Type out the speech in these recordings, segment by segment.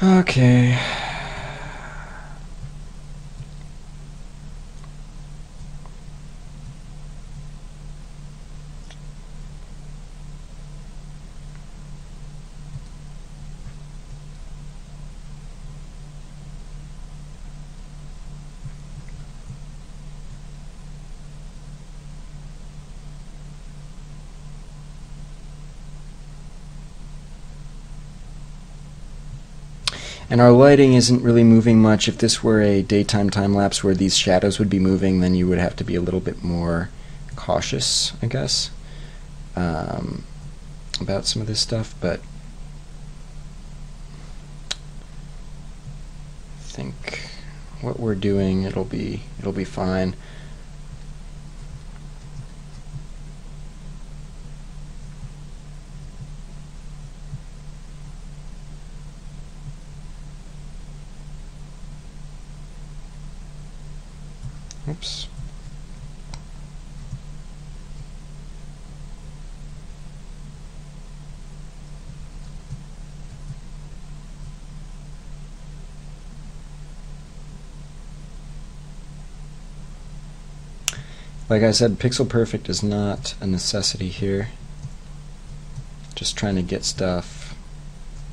Okay. And our lighting isn't really moving much. If this were a daytime time-lapse where these shadows would be moving, then you would have to be a little bit more cautious, I guess, about some of this stuff, but I think what we're doing, it'll be fine. Oops. Like I said, pixel perfect is not a necessity here. Just trying to get stuff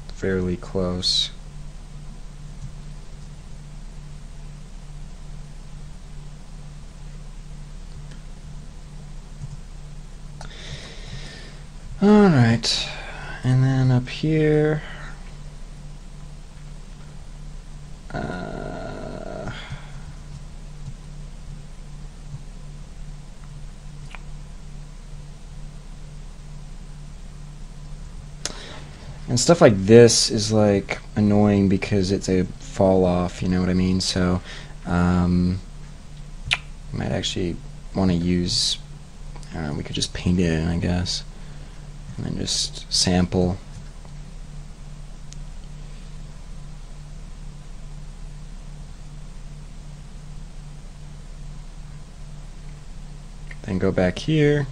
fairly close. Alright, and then up here, and stuff like this is like annoying because it's a fall off, you know what I mean? So might actually want to use, I don't know, we could just paint it in, I guess, and then just sample. Then go back here.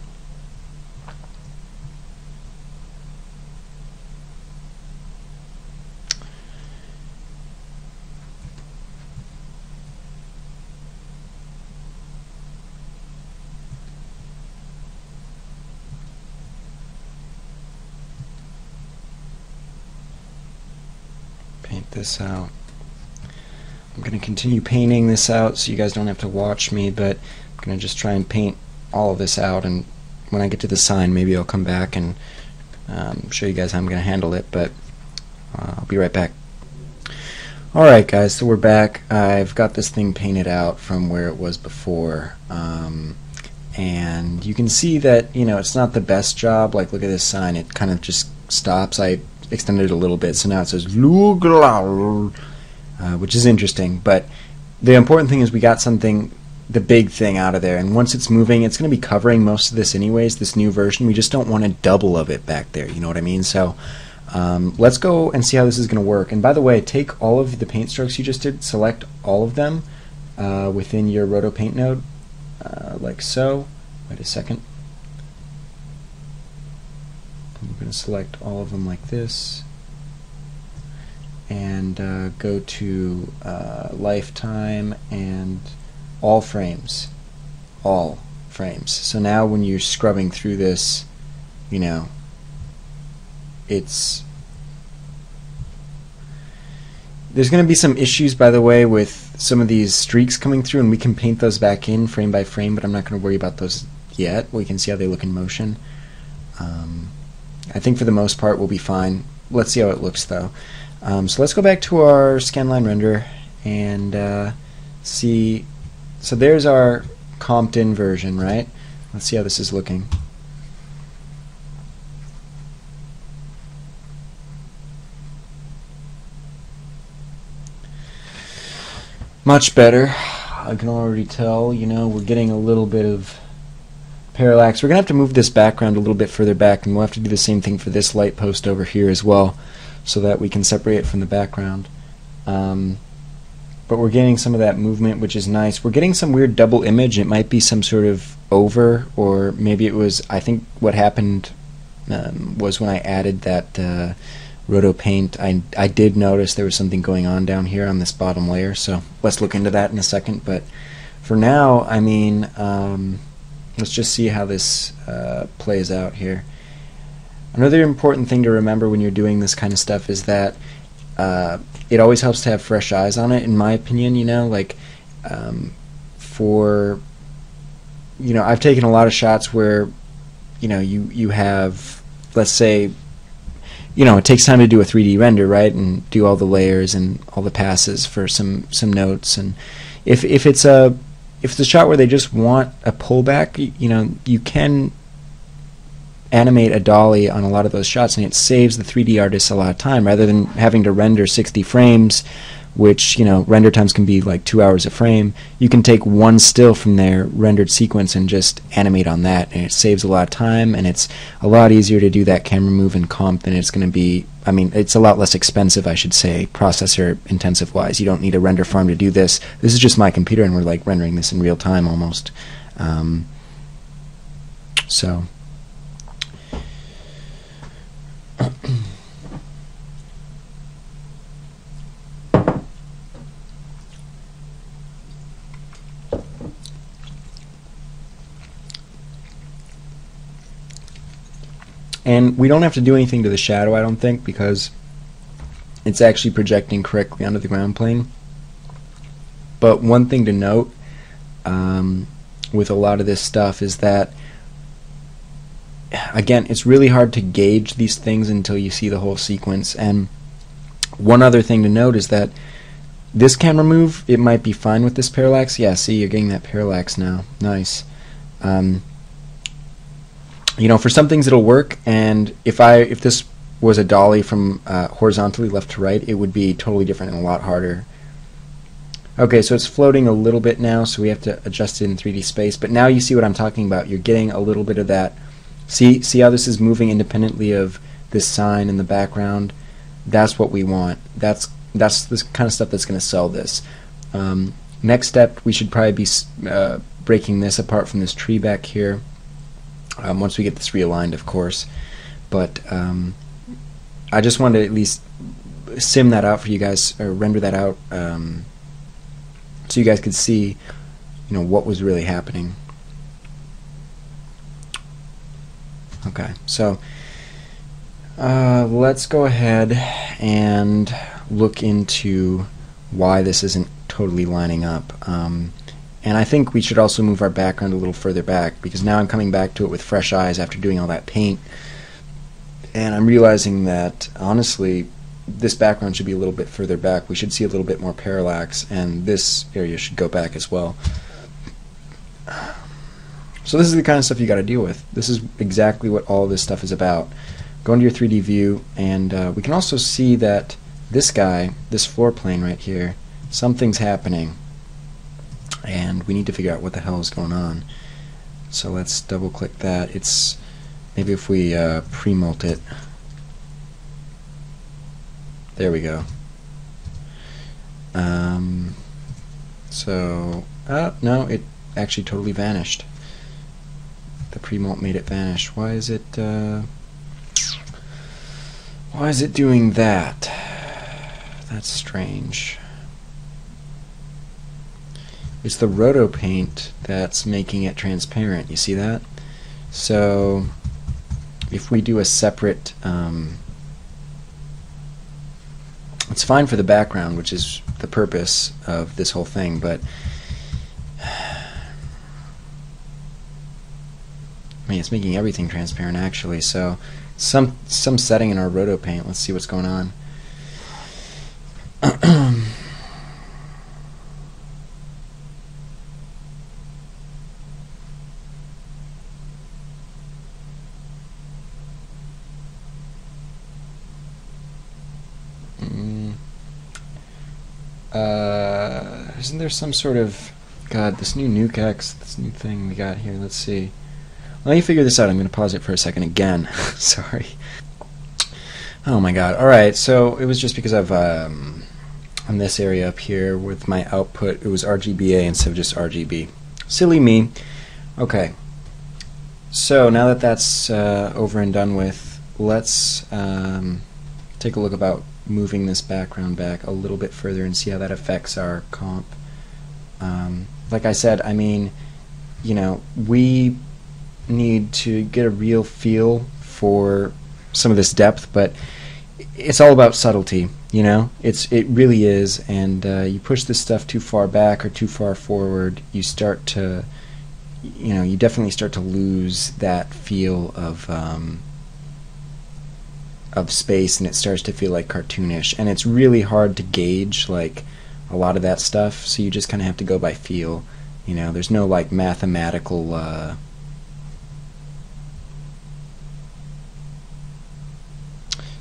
Paint this out. I'm going to continue painting this out so you guys don't have to watch me, but I'm going to just try and paint all of this out, and when I get to the sign maybe I'll come back and show you guys how I'm going to handle it, but I'll be right back. Alright guys, so we're back. I've got this thing painted out from where it was before, and you can see that, you know, it's not the best job. Like, look at this sign, it kind of just stops. I extended it a little bit, so now it says which is interesting, but the important thing is we got something, the big thing, out of there, and once it's moving, it's going to be covering most of this anyways, this new version. We just don't want a double of it back there, you know what I mean? So let's go and see how this is going to work. And by the way, take all of the paint strokes you just did, select all of them within your Roto Paint node, like so. Wait a second. I'm going to select all of them like this, and go to lifetime and all frames. All frames. So now when you're scrubbing through this, you know, there's going to be some issues, by the way, with some of these streaks coming through, and we can paint those back in frame by frame, but I'm not going to worry about those yet. We can see how they look in motion. I think for the most part we'll be fine. Let's see how it looks though. So let's go back to our scanline render and see. So there's our comped-in version, right? Let's see how this is looking. Much better. I can already tell, you know, we're getting a little bit of parallax. We're going to have to move this background a little bit further back, and we'll have to do the same thing for this light post over here as well, so that we can separate it from the background. But we're getting some of that movement, which is nice. We're getting some weird double image. It might be some sort of over, or maybe it was, I think what happened was when I added that roto paint. I did notice there was something going on down here on this bottom layer, so let's look into that in a second. But for now, I mean, let's just see how this plays out here. Another important thing to remember when you're doing this kind of stuff is that it always helps to have fresh eyes on it, in my opinion. You know, like for, you know, I've taken a lot of shots where, you know, you have, let's say, you know, it takes time to do a 3D render, right, and do all the layers and all the passes for some notes. And if it's a shot where they just want a pullback, you know, you can animate a dolly on a lot of those shots, and it saves the 3D artists a lot of time rather than having to render 60 frames, which, you know, render times can be like 2 hours a frame. You can take one still from their rendered sequence and just animate on that, and it saves a lot of time, and it's a lot easier to do that camera move in comp than it's going to be. I mean, it's a lot less expensive, I should say, processor intensive wise. You don't need a render farm to do this. This is just my computer, and we're like rendering this in real time almost. So and we don't have to do anything to the shadow, I don't think, because it's actually projecting correctly onto the ground plane. But one thing to note with a lot of this stuff is that, again, it's really hard to gauge these things until you see the whole sequence. And one other thing to note is that this camera move, it might be fine with this parallax. Yeah, see, you're getting that parallax now. Nice. You know, for some things it'll work, and if this was a dolly from horizontally left to right, it would be totally different and a lot harder. Okay, so it's floating a little bit now, so we have to adjust it in 3D space. But now you see what I'm talking about. You're getting a little bit of that. See how this is moving independently of this sign in the background? That's what we want. That's the kind of stuff that's going to sell this. Next step, we should probably be breaking this apart from this tree back here. Once we get this realigned, of course. But I just wanted to at least sim that out for you guys, or render that out, so you guys could see, you know, what was really happening. Okay, so let's go ahead and look into why this isn't totally lining up. And I think we should also move our background a little further back, because now I'm coming back to it with fresh eyes after doing all that paint, and I'm realizing that, honestly, this background should be a little bit further back. We should see a little bit more parallax, and this area should go back as well. So this is the kind of stuff you got to deal with. This is exactly what all this stuff is about. Go into your 3D view, and we can also see that this guy, this floor plane right here, something's happening. And we need to figure out what the hell is going on. So let's double click that. It's maybe if we pre-mult it. There we go. So no, it actually totally vanished. The pre-mult made it vanish. Why is it doing that? That's strange. It's the roto paint that's making it transparent. You see that? So if we do a separate, it's fine for the background, which is the purpose of this whole thing, but I mean, it's making everything transparent actually. So some setting in our roto paint. Let's see what's going on. Isn't there some sort of, God, this new NUKE, this new thing we got here, let's see. Let me figure this out. I'm going to pause it for a second again. Sorry. Oh my God. Alright, so it was just because I've, on this area up here with my output, it was RGBA instead of just RGB. Silly me. Okay. So now that that's over and done with, let's take a look about moving this background back a little bit further and see how that affects our comp. Like I said, I mean, you know, we need to get a real feel for some of this depth, but it's all about subtlety, you know. It really is, and you push this stuff too far back or too far forward, you start to, you know, you definitely start to lose that feel of space, and it starts to feel like cartoonish, and it's really hard to gauge like a lot of that stuff, so you just kind of have to go by feel, you know. There's no like mathematical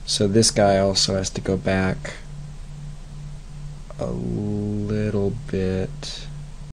so this guy also has to go back a little bit.